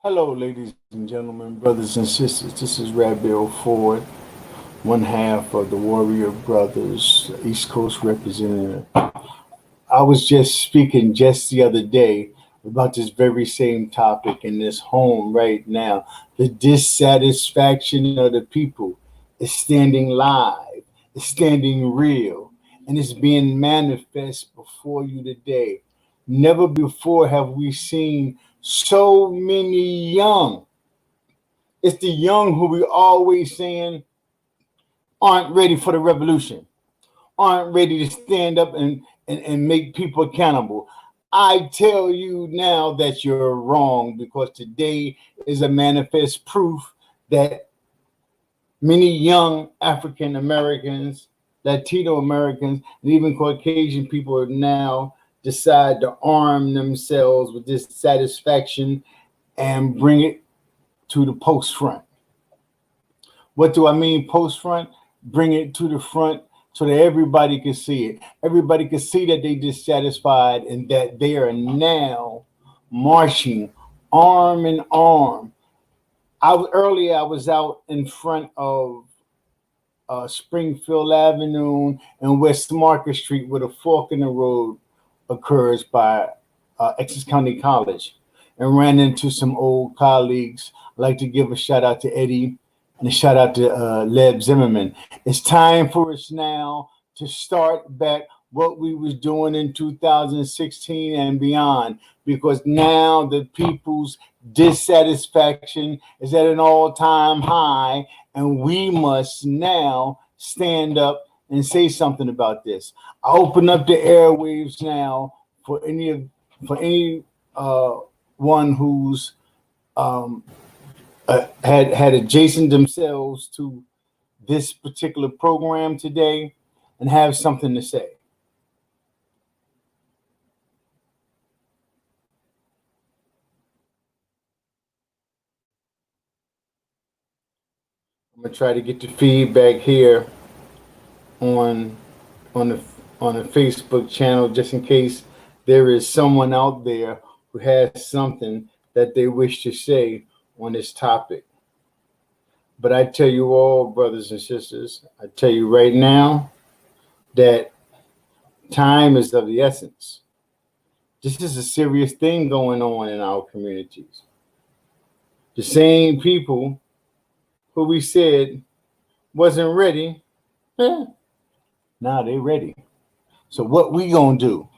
Hello, ladies and gentlemen, brothers and sisters. This is Rabiel Ford, one half of the Warrior Brothers, East Coast representative. I was just speaking just the other day about this very same topic in this home right now. The dissatisfaction of the people is standing live, it's standing real, and it's being manifest before you today. Never before have we seen so many young. It's the young who we always saying aren't ready for the revolution, aren't ready to stand up and make people accountable. I tell you now that you're wrong because today is a manifest proof that many young African Americans, Latino Americans, and even Caucasian people now decide to arm themselves with this satisfaction and bring it to the post front. What do I mean post front? Bring it to the front so that everybody can see it. Everybody can see that they dissatisfied and that they are now marching arm in arm. I was out in front of Springfield Avenue and West Market Street where the fork in the road occurs by Essex County College and ran into some old colleagues. I'd like to give a shout out to Eddie and a shout out to Leb Zimmerman. It's time for us now to start back what we was doing in 2016 and beyond because now the people's dissatisfaction is at an all-time high and we must now stand up and say something about this. I open up the airwaves now for any one who's had adjacent themselves to this particular program today and have something to say. I'm gonna try to get the feedback here on on the on the Facebook channel just in case there is someone out there who has something that they wish to say on this topic. But I tell you all, brothers and sisters, I tell you right now that time is of the essence. This is a serious thing going on in our communities. The same people who we said wasn't ready, now they ready. So what we gonna do?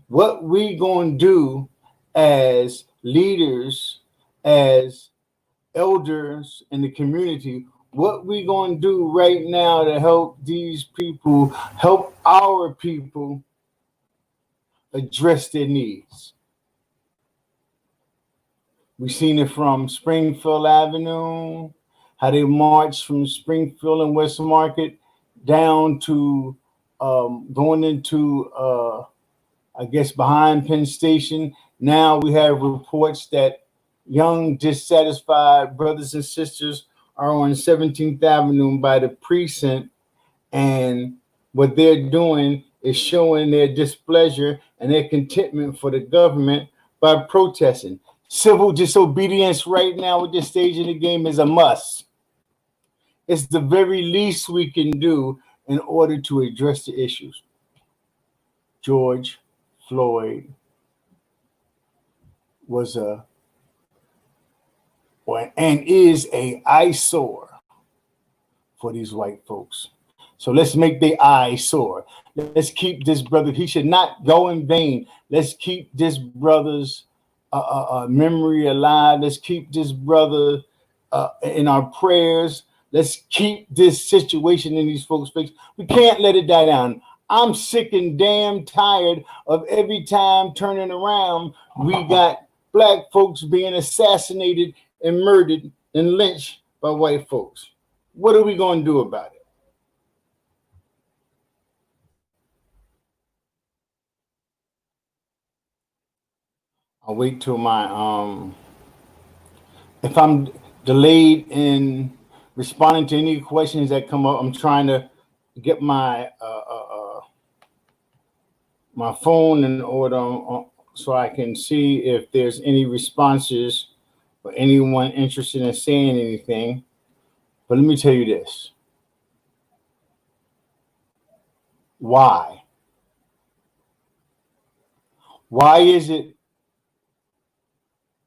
What we gonna do as leaders, as elders in the community, what we gonna do right now to help these people, help our people address their needs? We've seen it from Springfield Avenue, how they marched from Springfield and West Market down to going into, I guess, behind Penn Station. Now we have reports that young, dissatisfied brothers and sisters are on 17th Avenue by the precinct, and what they're doing is showing their displeasure and their contentment for the government by protesting. Civil disobedience right now at this stage in the game is a must. It's the very least we can do in order to address the issues. George Floyd was a and is a eyesore for these white folks. So let's make the eyesore. Let's keep this brother. He should not go in vain. Let's keep this brother's memory alive. Let's keep this brother in our prayers. Let's keep this situation in these folks' face. We can't let it die down. I'm sick and damn tired of every time turning around, we got black folks being assassinated and murdered and lynched by white folks. What are we going to do about it? I'll wait till my if I'm delayed in responding to any questions that come up. I'm trying to get my phone in order so I can see if there's any responses or anyone interested in saying anything. But let me tell you this. Why? Why is it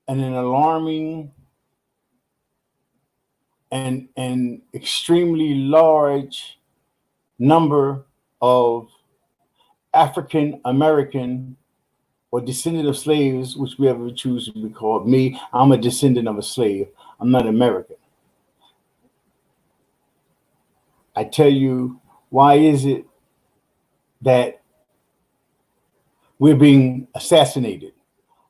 an alarming and extremely large number of African American or descendant of slaves, which we ever choose to be called? Me, I'm a descendant of a slave. I'm not American. I tell you, why is it that we're being assassinated?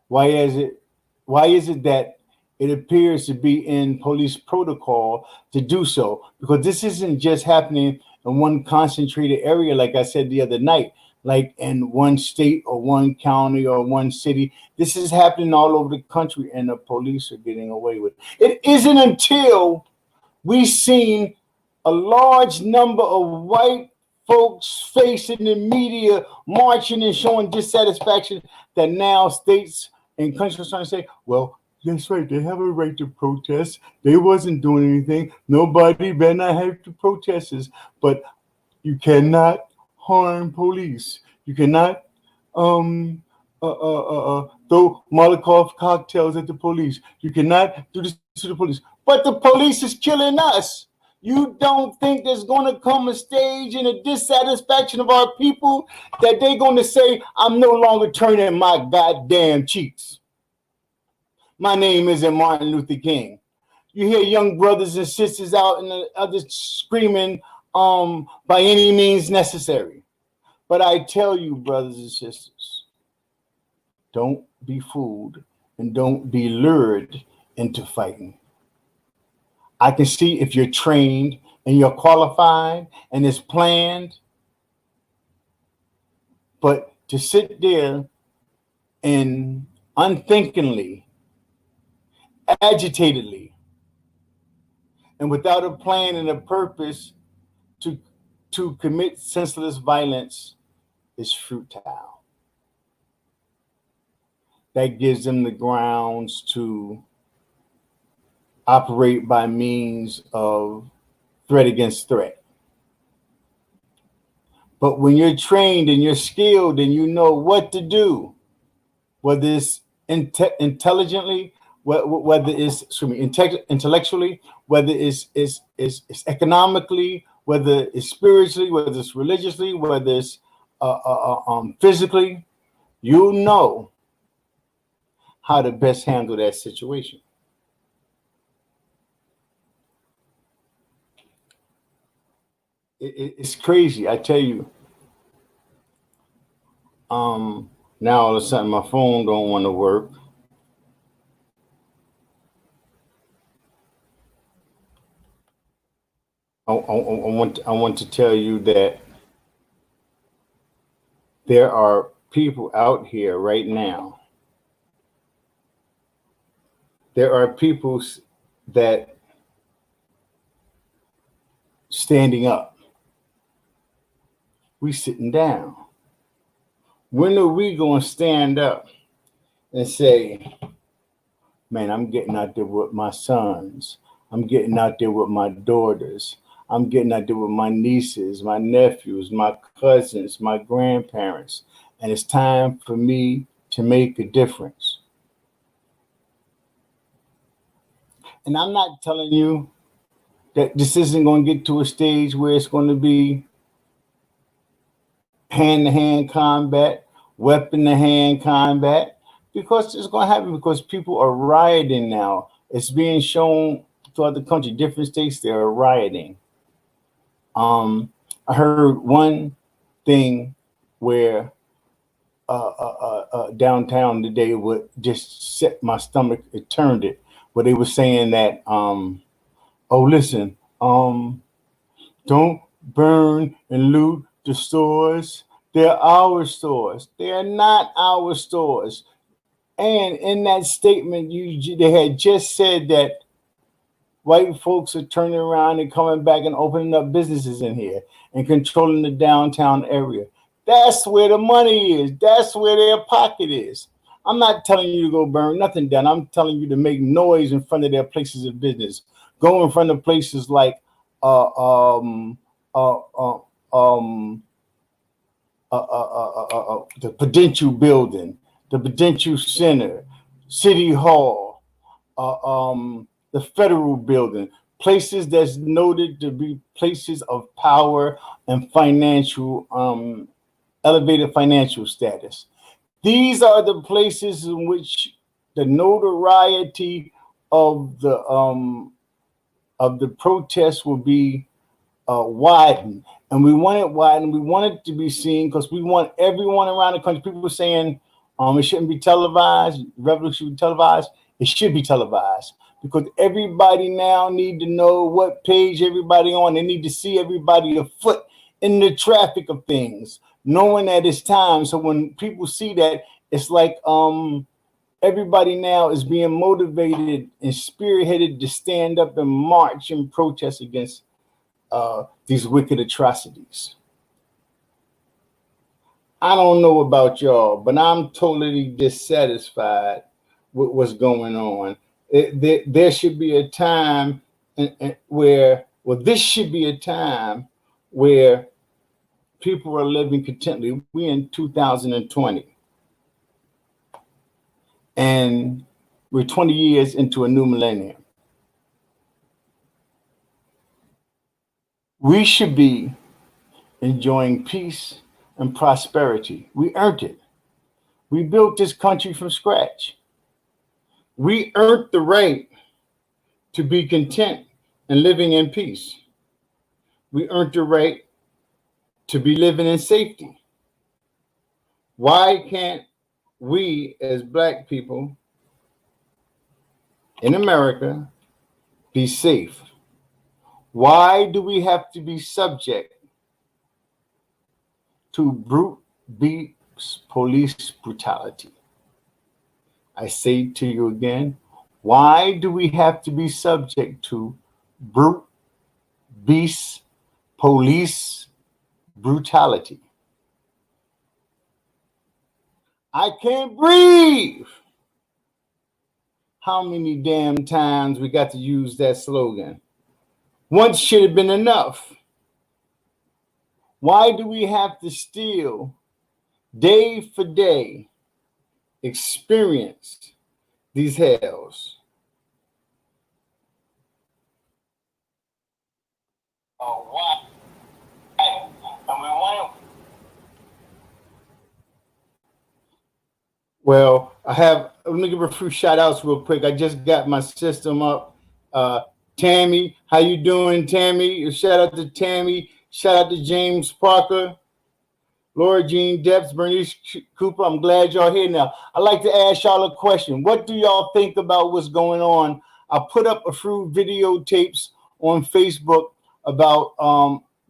Why is it that it appears to be in police protocol to do so? Because this isn't just happening in one concentrated area, like I said the other night, like in one state or one county or one city. This is happening all over the country, and the police are getting away with it. It isn't until we've seen a large number of white folks facing the media marching and showing dissatisfaction that now states and countries are trying to say, well, that's right, they have a right to protest. They wasn't doing anything. Nobody better not have to protest this. But you cannot harm police. You cannot throw Molotov cocktails at the police. You cannot do this to the police. But the police is killing us. You don't think there's going to come a stage in a dissatisfaction of our people that they're going to say, I'm no longer turning my goddamn cheeks. My name isn't Martin Luther King. You hear young brothers and sisters out in the others screaming by any means necessary. But I tell you, brothers and sisters, don't be fooled and don't be lured into fighting. I can see if you're trained and you're qualified and it's planned, but to sit there and unthinkingly, agitatedly, and without a plan and a purpose to commit senseless violence is futile. That gives them the grounds to operate by means of threat against threat. But when you're trained and you're skilled and you know what to do, whether it's intelligently, whether it's intellectually, whether it's economically, whether it's spiritually, whether it's religiously, whether it's physically, you know how to best handle that situation. It's crazy, I tell you. Now all of a sudden my phone don't want to work. I want to tell you that there are people out here right now. There are people that standing up. We sitting down. When are we going to stand up and say, man, I'm getting out there with my sons. I'm getting out there with my daughters. I'm getting out there with my nieces, my nephews, my cousins, my grandparents. And it's time for me to make a difference. And I'm not telling you that this isn't going to get to a stage where it's going to be hand-to-hand combat, weapon-to-hand combat, because it's going to happen because people are rioting now. It's being shown throughout the country, different states, they are rioting. I heard one thing where downtown today would just set my stomach, it turned it, where they were saying that, oh, listen, don't burn and loot the stores. They're our stores. They are not our stores. And in that statement, they had just said that white folks are turning around and coming back and opening up businesses in here and controlling the downtown area. That's where the money is. That's where their pocket is. I'm not telling you to go burn nothing down. I'm telling you to make noise in front of their places of business. Go in front of places like uh, um, uh, uh, um, the Prudential Building, the Prudential Center, City Hall, the Federal Building, places that's noted to be places of power and financial, elevated financial status. These are the places in which the notoriety of the protest will be widened, and we want it widened. We want it to be seen because we want everyone around the country. People are saying it shouldn't be televised. Revolution should be televised. It should be televised because everybody now need to know what page everybody on. They need to see everybody afoot in the traffic of things, knowing that it's time. So when people see that, it's like everybody now is being motivated and spearheaded to stand up and march and protest against these wicked atrocities. I don't know about y'all, but I'm totally dissatisfied with what's going on. There should be a time where, well, this should be a time where people are living contently. We're in 2020, and we're 20 years into a new millennium. We should be enjoying peace and prosperity. We earned it. We built this country from scratch. We earned the right to be content and living in peace. We earned the right to be living in safety. Why can't we, as Black people in America, be safe? Why do we have to be subject to brute beast police brutality? I say to you again, why do we have to be subject to brute beast police brutality? I can't breathe. How many damn times we got to use that slogan? Once should have been enough. Why do we have to still, day for day, experience these hells? Oh, why? And we want to. Well, let me give a few shout outs real quick. I just got my system up. Tammy, how you doing, Tammy? Shout out to Tammy. Shout out to James Parker, Laura Jean Depps, Bernice Cooper. I'm glad y'all here now. I'd like to ask y'all a question. What do y'all think about what's going on? I put up a few videotapes on Facebook about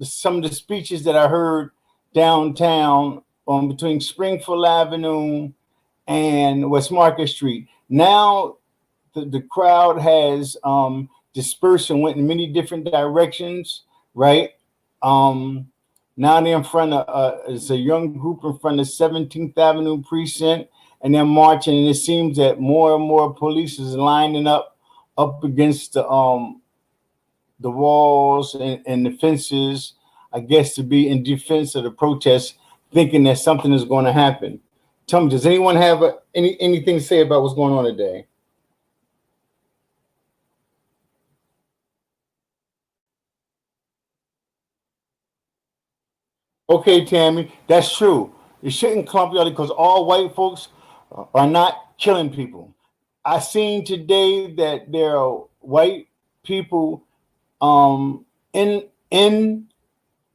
some of the speeches that I heard downtown between Springfield Avenue and West Market Street. Now the crowd has dispersed and went in many different directions, right? Now they're in front of, it's a young group in front of 17th Avenue precinct, and they're marching, and it seems that more and more police is lining up against the walls and the fences, I guess, to be in defense of the protest, thinking that something is going to happen. Tell me, does anyone have anything to say about what's going on today? Okay, Tammy, that's true. It shouldn't clump you because all white folks are not killing people. I seen today that there are white people in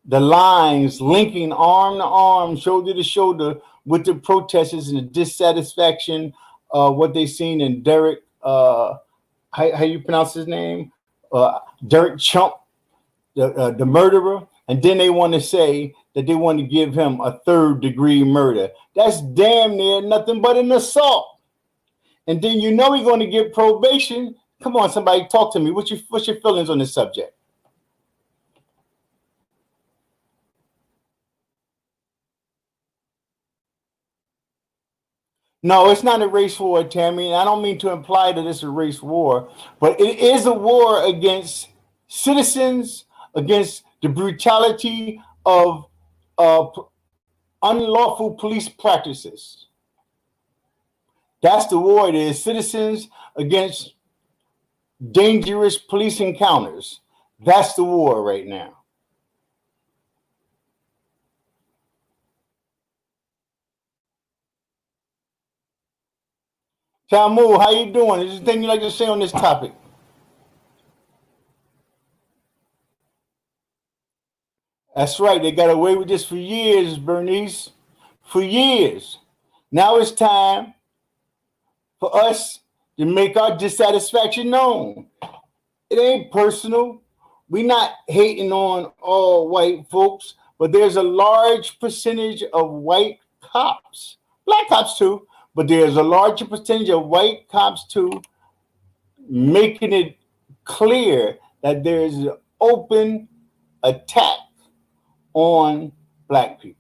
the lines linking arm to arm, shoulder to shoulder with the protesters and the dissatisfaction of what they seen in Derek, how you pronounce his name? Derek Chump, the murderer. And then they want to say that they want to give him a 3rd-degree murder. That's damn near nothing but an assault. And then you know he's going to get probation. Come on, somebody talk to me. What's your feelings on this subject? No, it's not a race war, Tammy. I don't mean to imply that it's a race war, but it is a war against citizens, against the brutality of unlawful police practices. That's the war it is. Citizens against dangerous police encounters. That's the war right now. Tamu, how you doing? Is there anything you'd like to say on this topic? That's right. They got away with this for years, Bernice. For years. Now it's time for us to make our dissatisfaction known. It ain't personal. We're not hating on all white folks, but there's a large percentage of white cops, black cops too, but there's a larger percentage of white cops too, making it clear that there's an open attack on black people.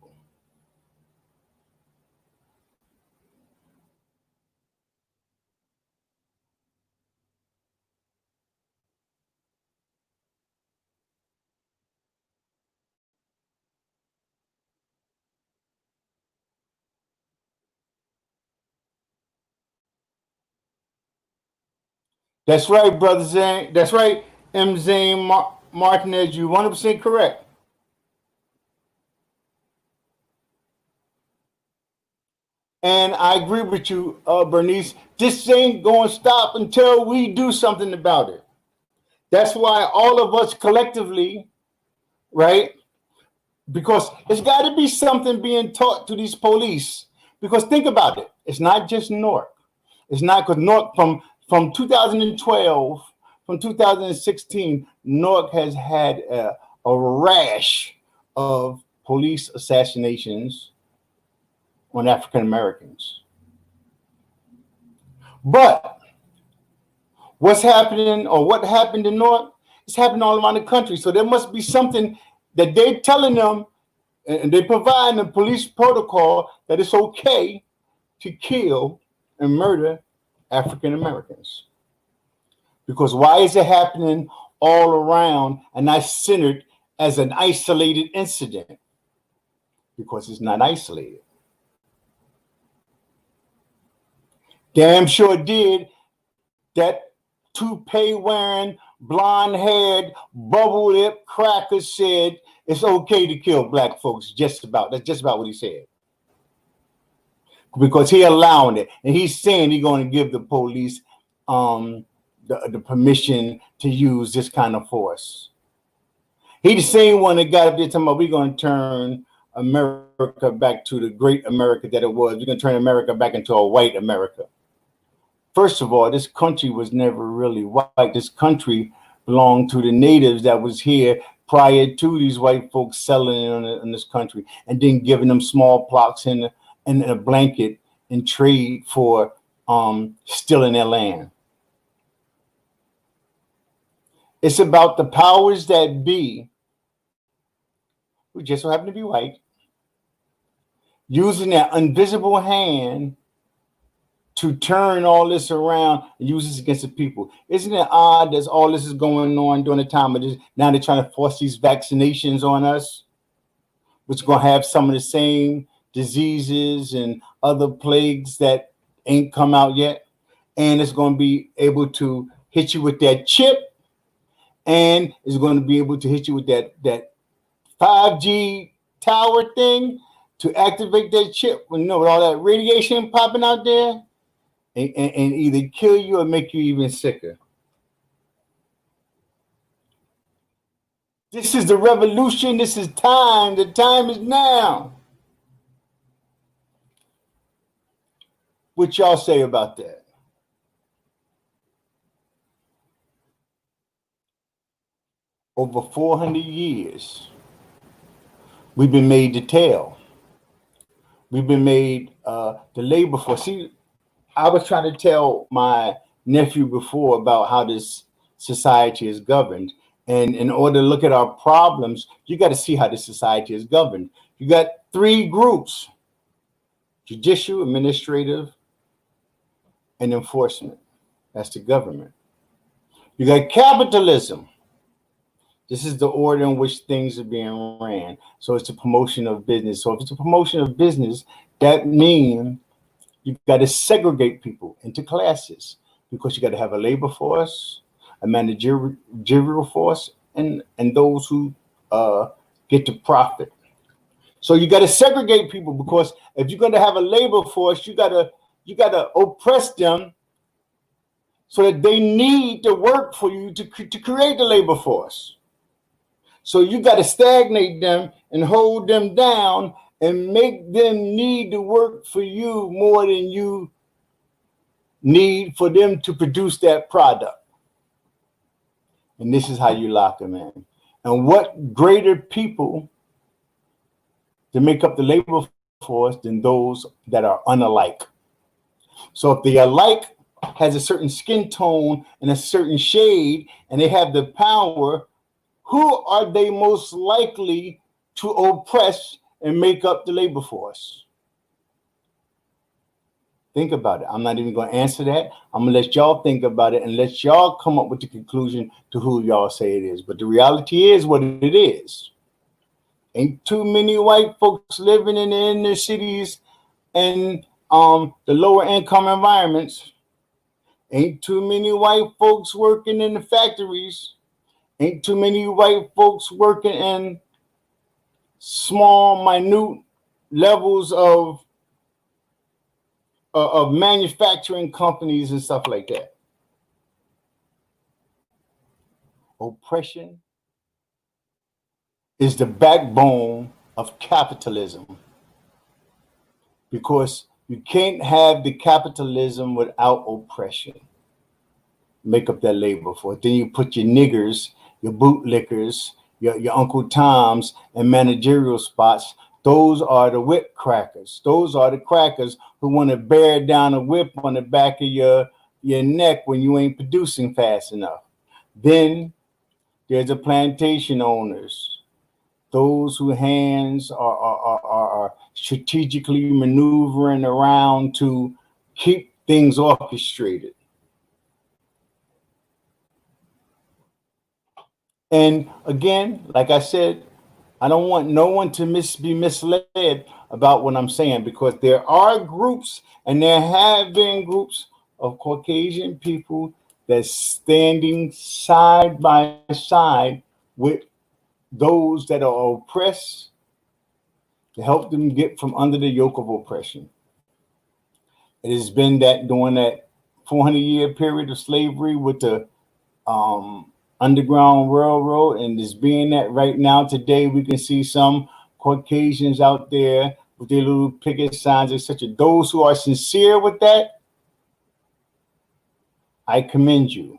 That's right, brother Zane. That's right, M. Zane Martinez. You 100% correct. And I agree with you, Bernice. This ain't going to stop until we do something about it. That's why all of us collectively, right? Because it's got to be something being taught to these police. Because think about it. It's not just Newark. It's not because Newark from 2012, from 2016, Newark has had a rash of police assassinations on African Americans. But what's happening or what happened in Newark is happening all around the country. So there must be something that they're telling them and they provide a police protocol that it's okay to kill and murder African Americans. Because why is it happening all around and not centered as an isolated incident? Because it's not isolated. Damn sure did that toupee wearing, blonde haired, bubble lip cracker said it's okay to kill black folks. That's just about what he said. Because he allowing it. And he's saying he's going to give the police the permission to use this kind of force. He the same one that got up there talking about we're going to turn America back to the great America that it was. We're going to turn America back into a white America. First of all, this country was never really white. This country belonged to the natives that was here prior to these white folks settling in this country and then giving them smallpox in a blanket in trade for stealing their land. It's about the powers that be, who just so happen to be white, using that invisible hand to turn all this around and use this against the people. Isn't it odd that all this is going on during the time of this? Now they're trying to force these vaccinations on us, which is going to have some of the same diseases and other plagues that ain't come out yet. And it's going to be able to hit you with that chip, and it's going to be able to hit you with that 5G tower thing to activate that chip. With all that radiation popping out there. And either kill you or make you even sicker. This is the revolution. This is time. The time is now. What y'all say about that? Over 400 years, we've been made to tell. We've been made to labor for. See, I was trying to tell my nephew before about how this society is governed. And in order to look at our problems, you got to see how this society is governed. You got three groups: judicial, administrative, and enforcement. That's the government. You got capitalism. This is the order in which things are being ran. So it's a promotion of business. So if it's a promotion of business, that means you got to segregate people into classes because you got to have a labor force, a managerial force, and those who get to profit. So you got to segregate people because if you're going to have a labor force, you got to oppress them so that they need to work for you to create the labor force. So you got to stagnate them and hold them down and make them need to work for you more than you need for them to produce that product. And this is how you lock them in. And what greater people to make up the labor force than those that are unalike? So if the alike has a certain skin tone and a certain shade and they have the power, who are they most likely to oppress and make up the labor force? Think about it. I'm not even going to answer that. I'm going to let y'all think about it and let y'all come up with the conclusion to who y'all say it is. But the reality is what it is. Ain't too many white folks living in the inner cities and the lower income environments. Ain't too many white folks working in the factories. Ain't too many white folks working in small, minute levels of manufacturing companies and stuff like that. Oppression is the backbone of capitalism because you can't have the capitalism without oppression. Make up that labor for it. Then you put your niggers, your bootlickers, your Uncle Toms and managerial spots. Those are the whip crackers. Those are the crackers who want to bear down a whip on the back of your neck when you ain't producing fast enough. Then there's the plantation owners, those whose hands are strategically maneuvering around to keep things orchestrated. And again, like I said, I don't want no one to be misled about what I'm saying because there are groups and there have been groups of Caucasian people that's standing side by side with those that are oppressed to help them get from under the yoke of oppression. It has been that during that 400-year period of slavery with the Underground Railroad, and it's being that right now today we can see some Caucasians out there with their little picket signs, etc. Those who are sincere with that, I commend you.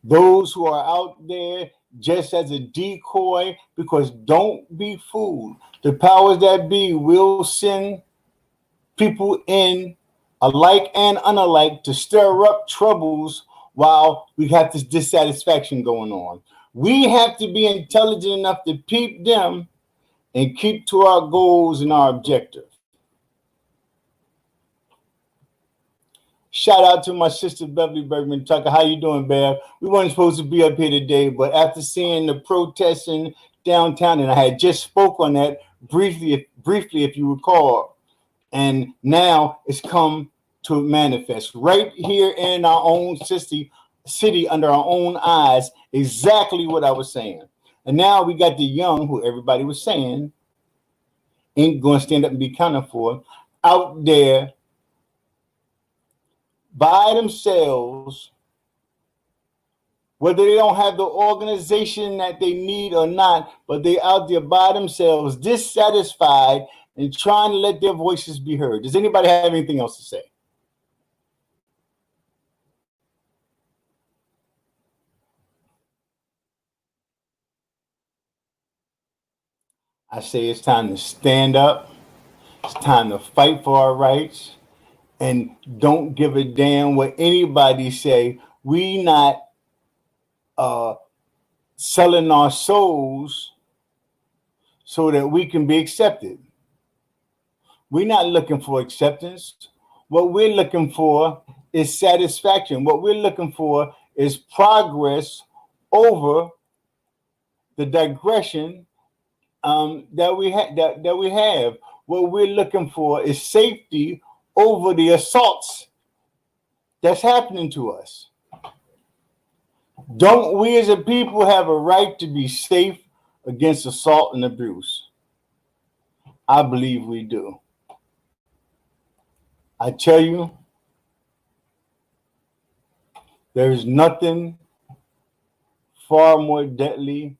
Those who are out there just as a decoy, because don't be fooled. The powers that be will send people in alike and unalike to stir up troubles while we have this dissatisfaction going on. We have to be intelligent enough to peep them and keep to our goals and our objective. Shout out to my sister Beverly Bergman Tucker. How you doing, Bev? We weren't supposed to be up here today, but after seeing the protesting downtown, and I had just spoke on that briefly, if you recall, and now it's come to manifest right here in our own city under our own eyes, exactly what I was saying. And now we got the young, who everybody was saying ain't going to stand up and be counted for, out there by themselves, whether they don't have the organization that they need or not, but they out there by themselves, dissatisfied and trying to let their voices be heard. Does anybody have anything else to say? I say it's time to stand up. It's time to fight for our rights. And don't give a damn what anybody say. We not selling our souls so that we can be accepted. We're not looking for acceptance. What we're looking for is satisfaction. What we're looking for is progress over the digression that we have. What we're looking for is safety over the assaults that's happening to us. Don't we as a people have a right to be safe against assault and abuse? I believe we do. I tell you, there is nothing far more deadly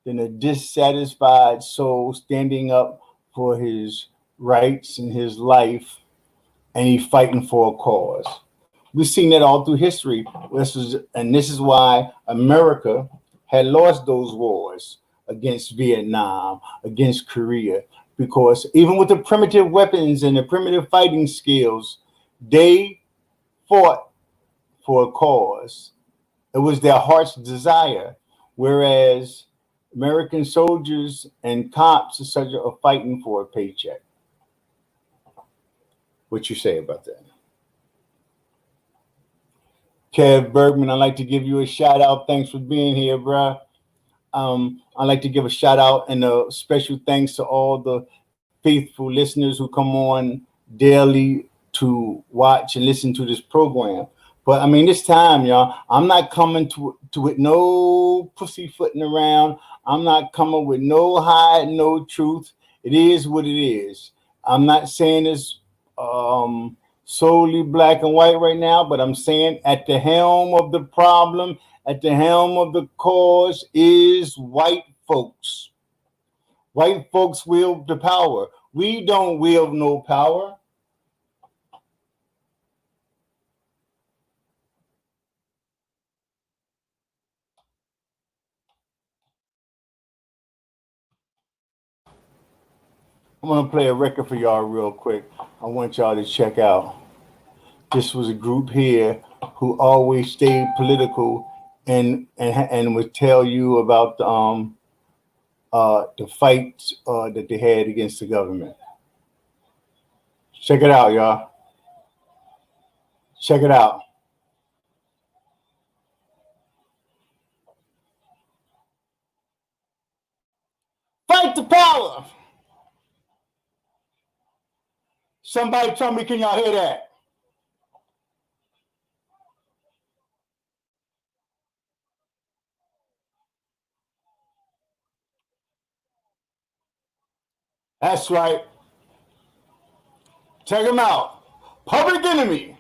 than a dissatisfied soul standing up for his rights and his life, and he fighting for a cause. We've seen that all through history. This is why America had lost those wars against Vietnam, against Korea, because even with the primitive weapons and the primitive fighting skills, they fought for a cause. It was their heart's desire, whereas American soldiers and cops are fighting for a paycheck. What you say about that? Kev Bergman, I'd like to give you a shout out. Thanks for being here, bro. I'd like to give a shout out and a special thanks to all the faithful listeners who come on daily to watch and listen to this program. But I mean, this time, y'all, I'm not coming to it no pussyfooting around. I'm not coming with no hide, no truth. It is what it is. I'm not saying it's solely black and white right now, but I'm saying at the helm of the problem, at the helm of the cause is white folks. White folks wield the power. We don't wield no power. I'm going to play a record for y'all real quick. I want y'all to check out. This was a group here who always stayed political and would tell you about the fights that they had against the government. Check it out, y'all. Check it out. Fight the power. Somebody tell me, can y'all hear that? That's right. Check them out. Public Enemy.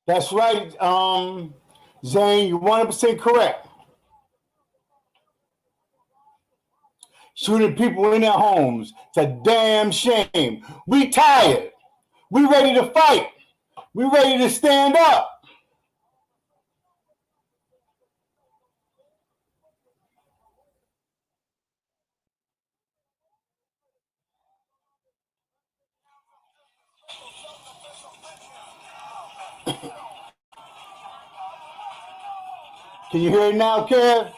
That's right, Zane, you're 100% correct. Shooting people in their homes. It's a damn shame. We tired. We ready to fight. We ready to stand up. Can you hear it now, Kev?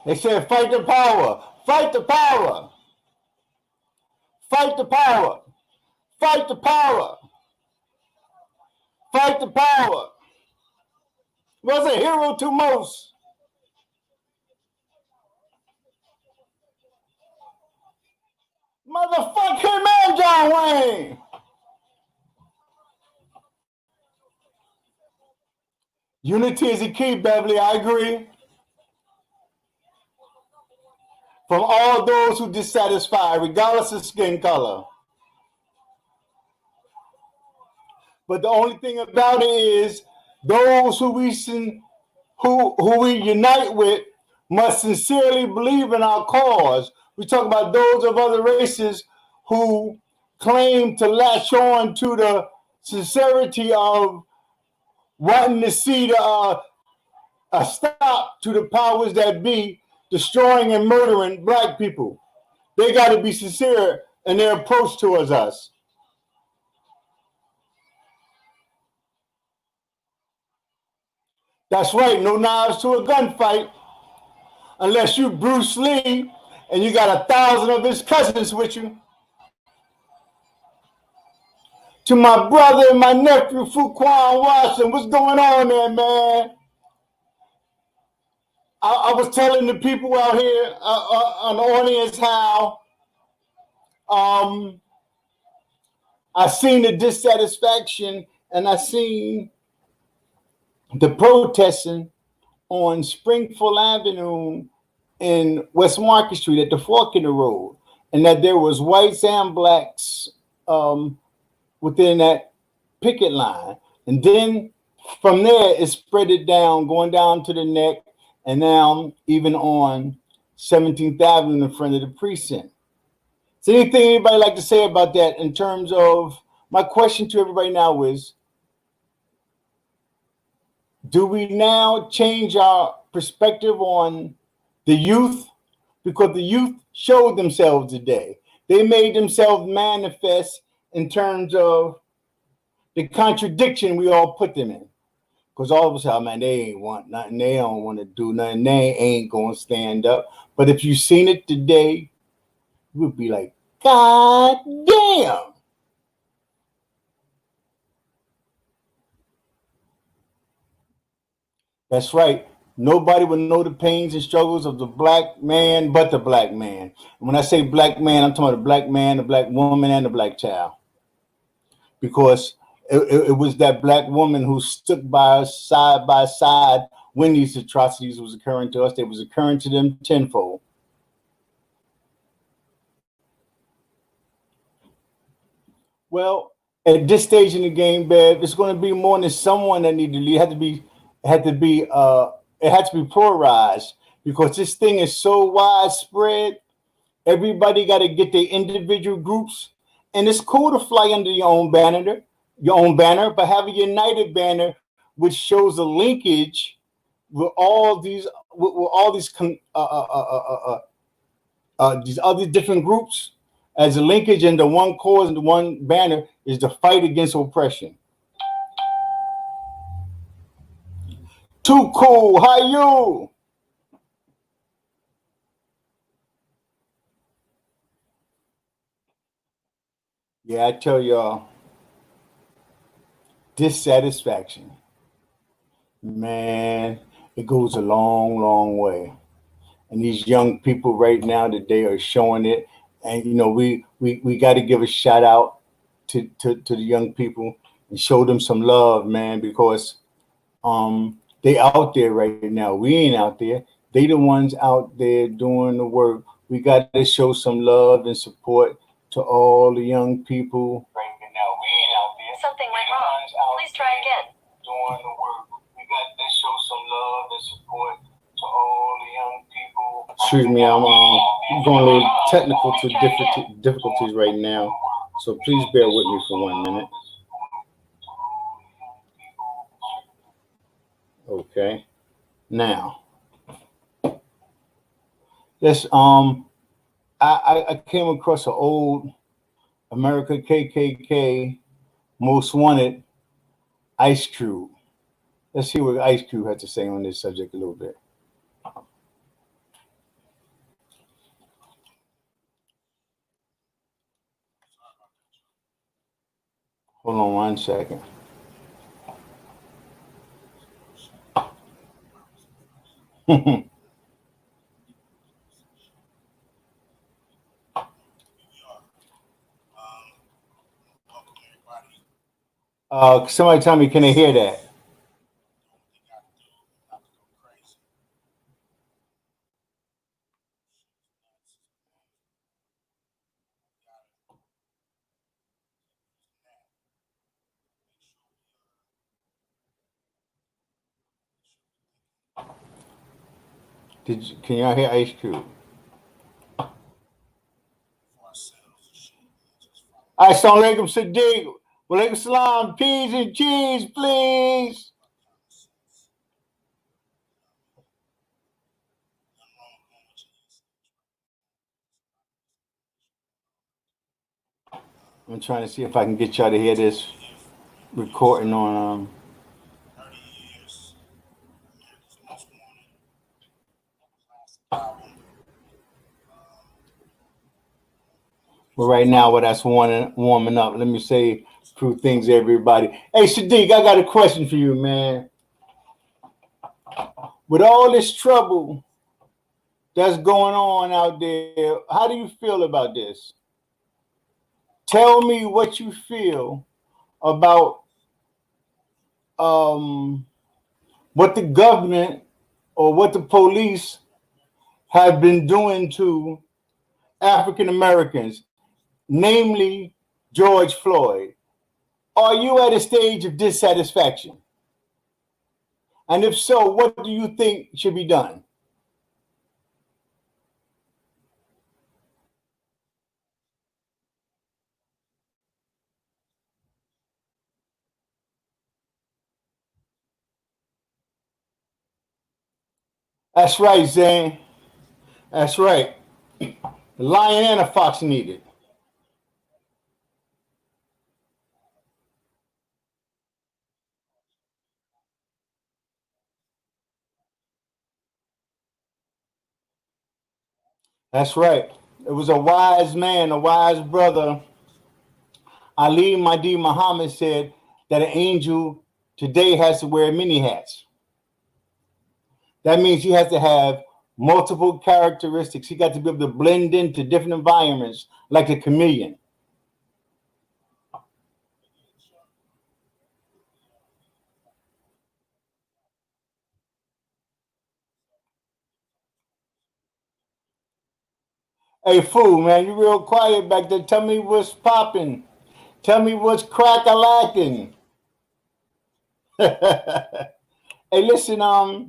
They said, fight the power. Fight the power. Fight the power. Fight the power. Fight the power. Was a hero to most. Motherfucking man, John Wayne. Unity is the key, Beverly. I agree. From all those who dissatisfied, regardless of skin color. But the only thing about it is those who we unite with must sincerely believe in our cause. We talk about those of other races who claim to latch on to the sincerity of wanting to see a stop to the powers that be destroying and murdering black people. They got to be sincere in their approach towards us. That's right, no knives to a gunfight unless you Bruce Lee and you got 1,000 of his cousins with you. To my brother and my nephew, Fuquan Watson, what's going on there, man? I was telling the people out here on the audience how I seen the dissatisfaction and I seen the protesting on Springfield Avenue in West Market Street at the fork in the road, and that there was whites and blacks within that picket line. And then from there, it spread it down, going down to the neck, and now even on 17th Avenue in front of the precinct. Is there anything anybody like to say about that in terms of, my question to everybody now is, do we now change our perspective on the youth? Because the youth showed themselves today. They made themselves manifest in terms of the contradiction we all put them in. Because all of us, man, they ain't want nothing. They don't want to do nothing. They ain't going to stand up. But if you seen it today, you would be like, God damn. That's right. Nobody would know the pains and struggles of the black man but the black man. And when I say black man, I'm talking about the black man, the black woman, and the black child. Because it was that black woman who stood by us side by side when these atrocities was occurring to us. They was occurring to them tenfold. Well, at this stage in the game, Bev, it's going to be more than someone that need to lead. It had to be polarized because this thing is so widespread. Everybody got to get their individual groups, and it's cool to fly under your own banner, but have a united banner which shows a linkage with all these these other different groups as a linkage, and the one cause and the one banner is the fight against oppression. Too cool, how you? Yeah, I tell y'all, dissatisfaction, man, it goes a long, long way. And these young people right now today are showing it. And you know, we got to give a shout out to the young people and show them some love, man, because they out there right now. We ain't out there. They the ones out there doing the work. We got to show some love and support to all the young people. Right now, we ain't out there. Something went wrong. Please try again. Doing the work. We got to show some love and support to all the young people. Excuse me, I'm going a little technical to difficulties right now, so please bear with me for 1 minute. Okay, now this I came across an old America KKK Most Wanted Ice Cube. Let's see what Ice Cube had to say on this subject a little bit. Hold on 1 second. Somebody tell me, can they hear that? Can y'all hear Ice Cube? Assalamu alaikum, Sadiq. Walaikum salam. Peas and cheese, please. I'm trying to see if I can get y'all to hear this recording on. But right now, what that's warming up. Let me say a few things, everybody. Hey, Sadiq, I got a question for you, man. With all this trouble that's going on out there, how do you feel about this? Tell me what you feel about what the government or what the police have been doing to African Americans, namely George Floyd. Are you at a stage of dissatisfaction? And if so, what do you think should be done? That's right, Zane. That's right. The lion and a fox needed. That's right. It was a wise man, a wise brother. Ali Mahdi Muhammad said that an angel today has to wear many hats. That means he has to have multiple characteristics. He got to be able to blend into different environments like a chameleon. Hey, fool, man, you real quiet back there. Tell me what's popping. Tell me what's crack-a-lacking. Hey, listen, I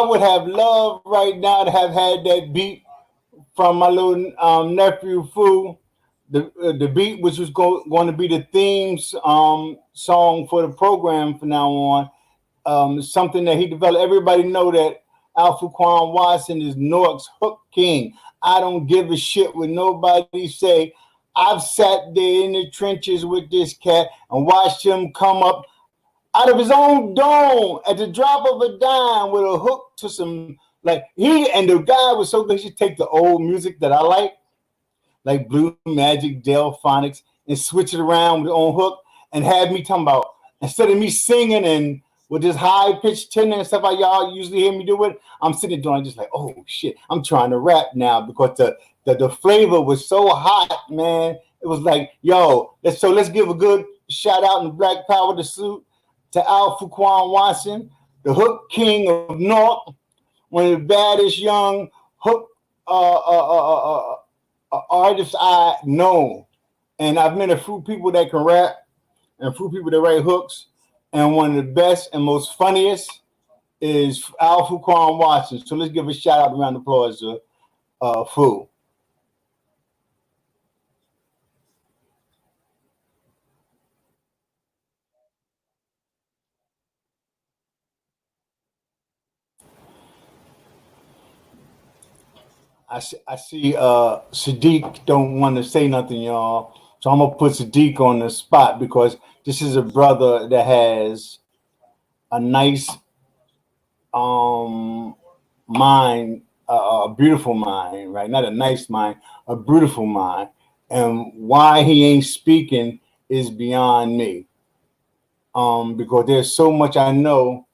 would have loved right now to have had that beat from my little nephew Fu, the beat which was going to be the themes song for the program from now on. Something that he developed. Everybody know that Alpha Quan Watson is Newark's hook king. I don't give a shit what nobody say. I've sat there in the trenches with this cat and watched him come up out of his own dome at the drop of a dime with a hook to some, like, he and the guy was so good. He should take the old music that I like Blue Magic, Delphonics, and switch it around with on hook and have me talking about, instead of me singing and with this high pitched tenor and stuff like y'all usually hear me do it, I'm sitting doing just like, oh shit, I'm trying to rap now because the flavor was so hot, man. It was like, yo, let's give a good shout out in Black Power to salute to Al Fuquan Watson, the hook king of North, one of the baddest young hook artists I know. And I've met a few people that can rap and a few people that write hooks. And one of the best and most funniest is Al Fuquan Watson. So let's give a shout out, round of applause to Fu. I see Sadiq don't want to say nothing, y'all. So I'm gonna put Sadiq on the spot because this is a brother that has a nice mind, a beautiful mind, right? Not a nice mind, a beautiful mind. And why he ain't speaking is beyond me. because there's so much I know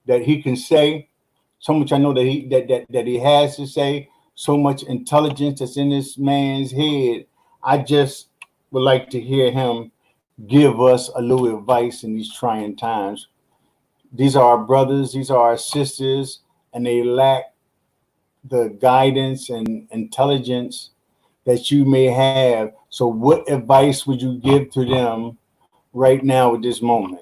that he can say, so much I know that he has to say, so much intelligence that's in this man's head. I just would like to hear him give us a little advice in these trying times. These are our brothers, these are our sisters, and they lack the guidance and intelligence that you may have. So, what advice would you give to them right now at this moment?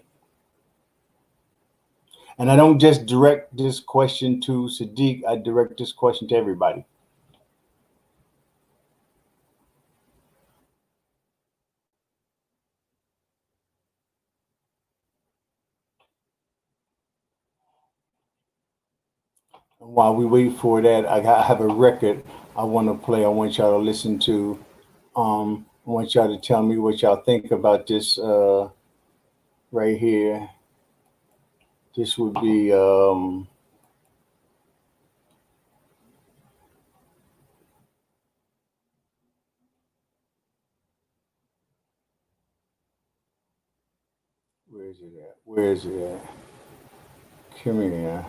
And I don't just direct this question to Sadiq, I direct this question to everybody. And while we wait for that, I have a record I want to play. I want y'all to listen to. I want y'all to tell me what y'all think about this right here. This would be where is it at? Where is it at? Come here.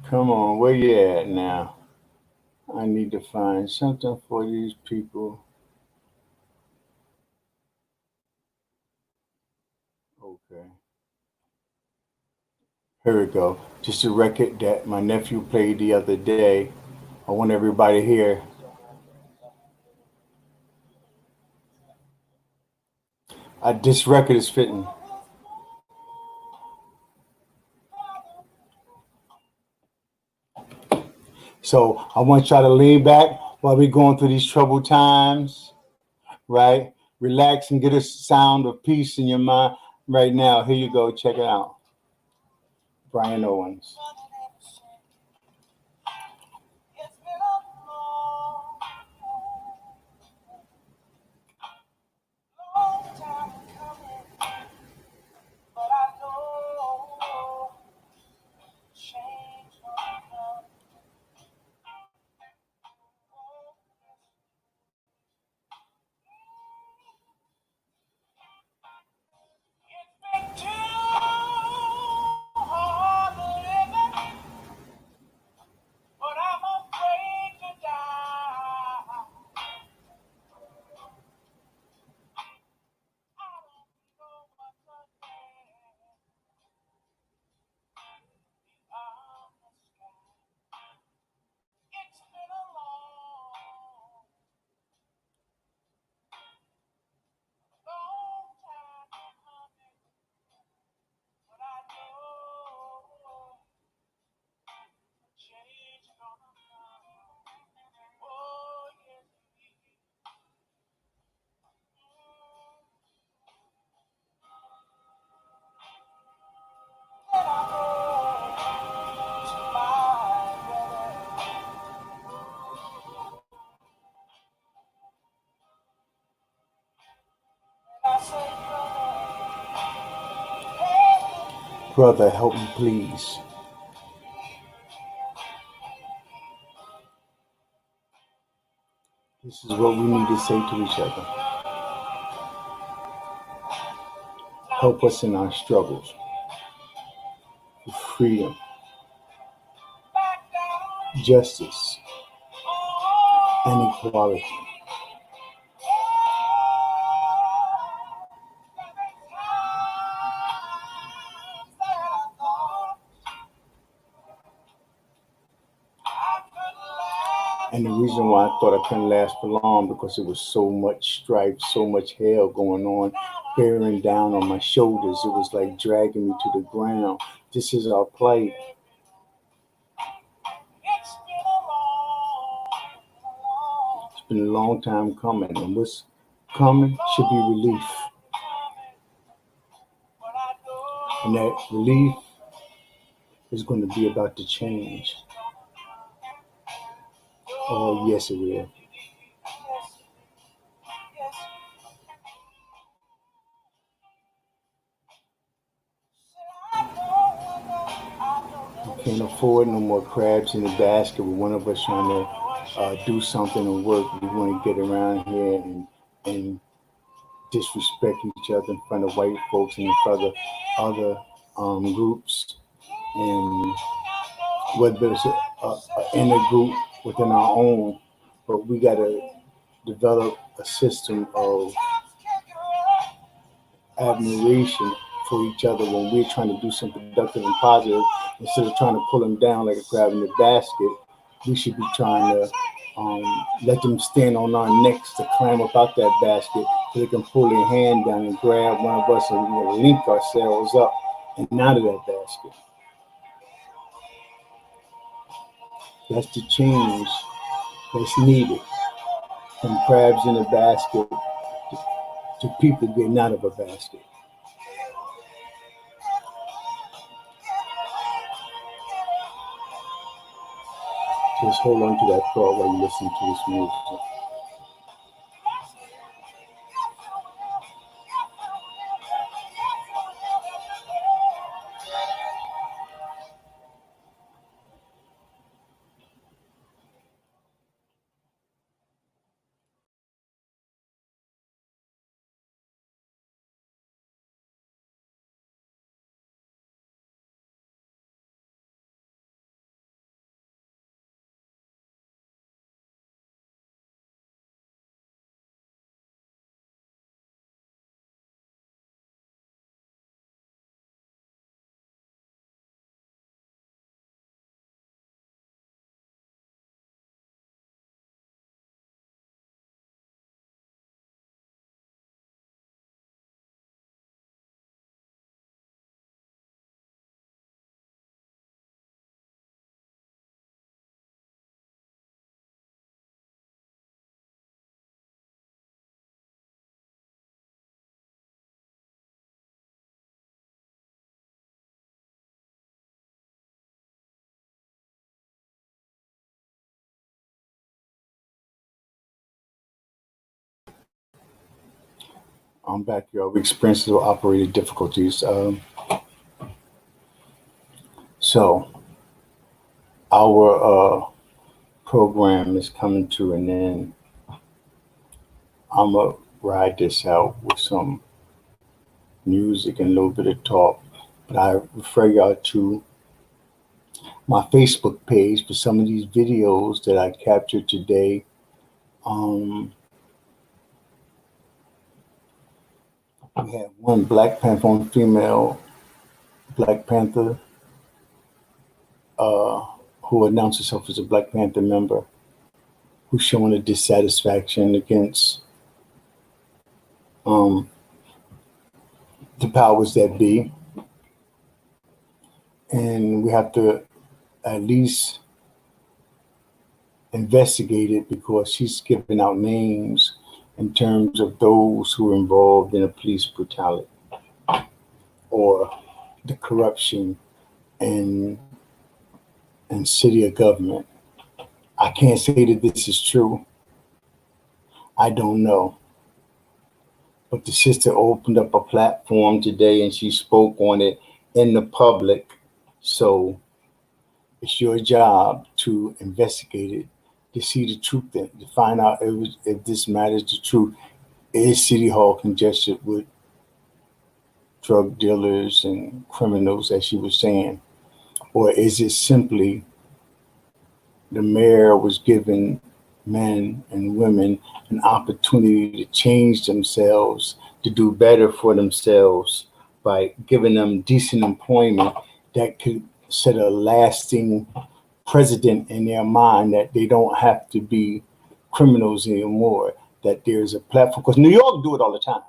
Come on, where you at now? I need to find something for these people. Okay. Here we go. Just a record that my nephew played the other day. I want everybody here. This record is fitting. So I want y'all to lean back while we're going through these troubled times, right? Relax and get a sound of peace in your mind right now. Here you go. Check it out. Brian Owens. Brother, help me, please. This is what we need to say to each other. Help us in our struggles for freedom, justice, and equality. And the reason why I thought I couldn't last for long because it was so much strife, so much hell going on, bearing down on my shoulders. It was like dragging me to the ground. This is our plight. It's been a long time coming, and what's coming should be relief. And that relief is going to be about to change. Oh, yes, it will. We can't afford no more crabs in the basket with one of us trying to do something and work. We want to get around here and disrespect each other in front of white folks and in front of other groups, and whether it's a inner group within our own, but we got to develop a system of admiration for each other when we're trying to do something productive and positive. Instead of trying to pull them down like a crab in the basket, we should be trying to let them stand on our necks to climb up out that basket so they can pull their hand down and grab one of us and link ourselves up and out of that basket. That's the change that's needed from crabs in a basket to people getting out of a basket. Just hold on to that thought while you listen to this music. I'm back, y'all. We experienced little operating difficulties. So our program is coming to an end. I'm gonna ride this out with some music and a little bit of talk, but I refer y'all to my Facebook page for some of these videos that I captured today. Um, we had one Black Panther, one female Black Panther, uh, who announced herself as a Black Panther member, who's showing a dissatisfaction against um, the powers that be. And we have to at least investigate it because she's giving out names in terms of those who are involved in a police brutality or the corruption in city or government. I can't say that this is true. I don't know. But the sister opened up a platform today and she spoke on it in the public. So it's your job to investigate it, to see the truth, in, to find out if this matters the truth. Is City Hall congested with drug dealers and criminals, as she was saying? Or is it simply the mayor was giving men and women an opportunity to change themselves, to do better for themselves by giving them decent employment that could set a lasting precedent in their mind that they don't have to be criminals anymore, that there's a platform. Because New York do it all the time.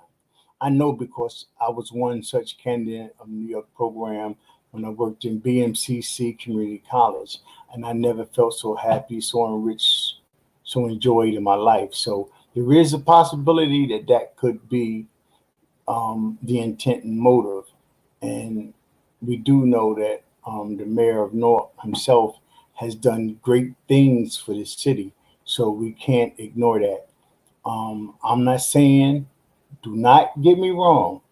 I know because I was one such candidate of the New York program when I worked in BMCC Community College, and I never felt so happy, so enriched, so enjoyed in my life. So there is a possibility that that could be the intent and motive. And we do know that the mayor of North himself has done great things for the city. So we can't ignore that. I'm not saying, do not get me wrong.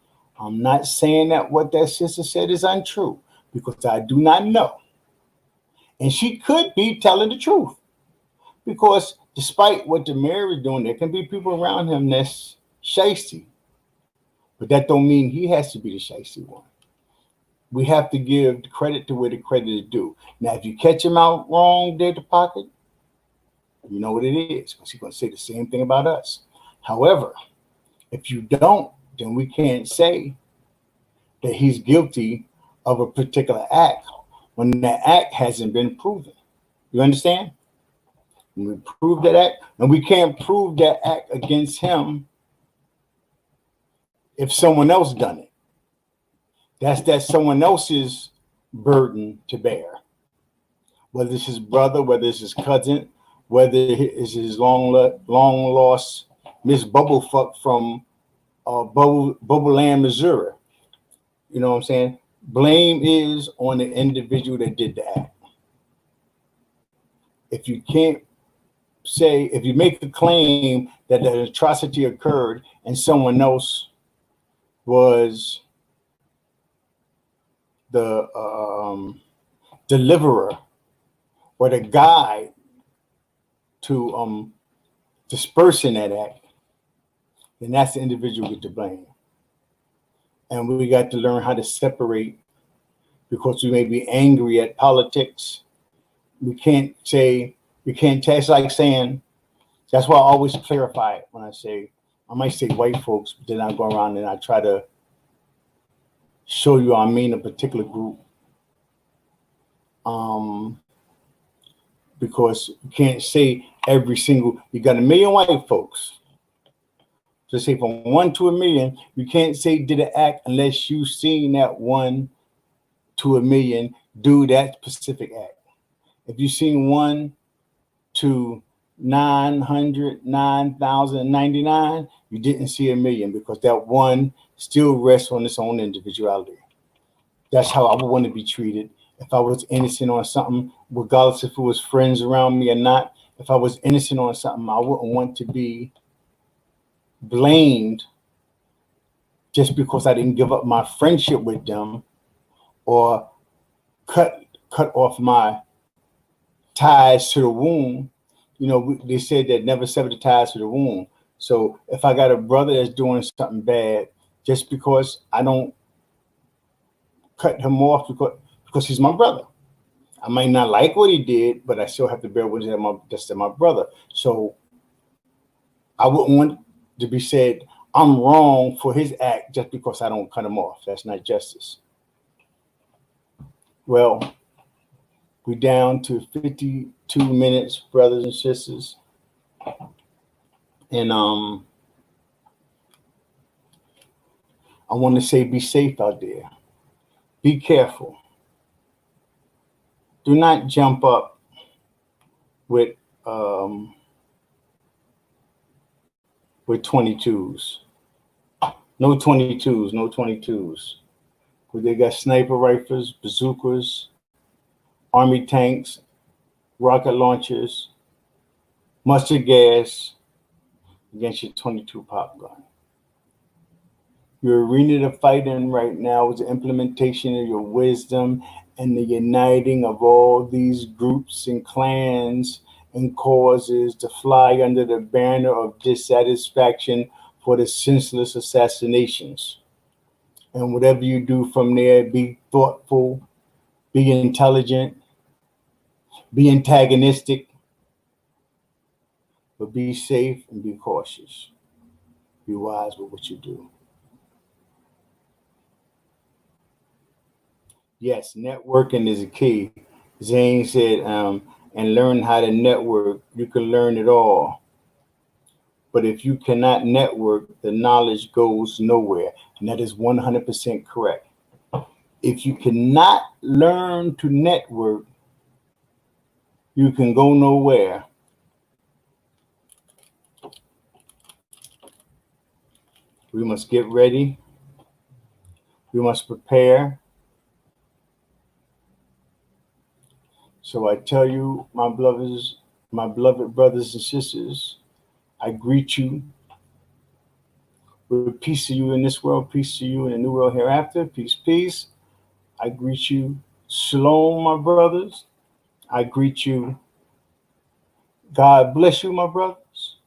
I'm not saying that what that sister said is untrue because I do not know. And she could be telling the truth because despite what the mayor is doing, there can be people around him that's shysty. But that don't mean he has to be the shiesty one. We have to give the credit to where the credit is due. Now, if you catch him out wrong there at the pocket, you know what it is, because he's going to say the same thing about us. However, if you don't, then we can't say that he's guilty of a particular act when that act hasn't been proven. You understand? When we prove that act, and we can't prove that act against him if someone else done it. That's someone else's burden to bear. Whether it's his brother, whether it's his cousin, whether it's his long lost Miss Bubblefuck from Bubble Land, Missouri. You know what I'm saying? Blame is on the individual that did the act. If you can't say, if you make the claim that the atrocity occurred and someone else was the deliverer or the guide to dispersing that act, then that's the individual get to blame. And we got to learn how to separate, because we may be angry at politics. We can't say, it's like saying, that's why I always clarify it when I say, I might say white folks, but then I go around and I try to show you I mean a particular group. Because you can't say every single, you got 1 million white folks. So say from 1 to 1 million, you can't say did an act unless you've seen that 1 to 1 million do that specific act. If you've seen 1 to 900,999, you didn't see 1 million, because that 1 still rests on its own individuality. That's how I would want to be treated. If I was innocent on something, regardless if it was friends around me or not, if I was innocent on something, I wouldn't want to be blamed just because I didn't give up my friendship with them or cut off my ties to the womb. You know, they said that never sever the ties to the womb. So if I got a brother that's doing something bad, just because I don't cut him off because he's my brother. I might not like what he did, but I still have to bear witness that that's my brother. So I wouldn't want to be said I'm wrong for his act just because I don't cut him off. That's not justice. Well, we're down to 52 minutes, brothers and sisters. And I want to say be safe out there. Be careful. Do not jump up with 22s. No 22s, no 22s. Because they got sniper rifles, bazookas, army tanks, rocket launchers, mustard gas against your 22 pop gun. Your arena to fight in right now is the implementation of your wisdom and the uniting of all these groups and clans and causes to fly under the banner of dissatisfaction for the senseless assassinations. And whatever you do from there, be thoughtful, be intelligent, be antagonistic, but be safe and be cautious. Be wise with what you do. Yes, networking is a key. Zane said, and learn how to network. You can learn it all. But if you cannot network, the knowledge goes nowhere. And that is 100% correct. If you cannot learn to network, you can go nowhere. We must get ready. We must prepare. So I tell you, my beloved brothers and sisters, I greet you with peace to you in this world, peace to you in the new world hereafter, peace, peace. I greet you, shalom, my brothers. I greet you, God bless you, my brothers.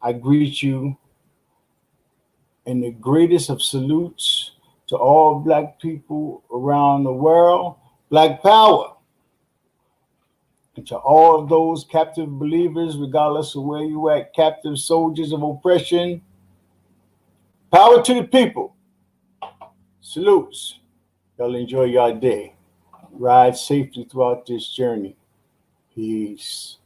I greet you, And the greatest of salutes to all Black people around the world, Black Power. And to all of those captive believers, regardless of where you at, captive soldiers of oppression, power to the people. Salutes. Y'all enjoy your day. Ride safely throughout this journey. Peace.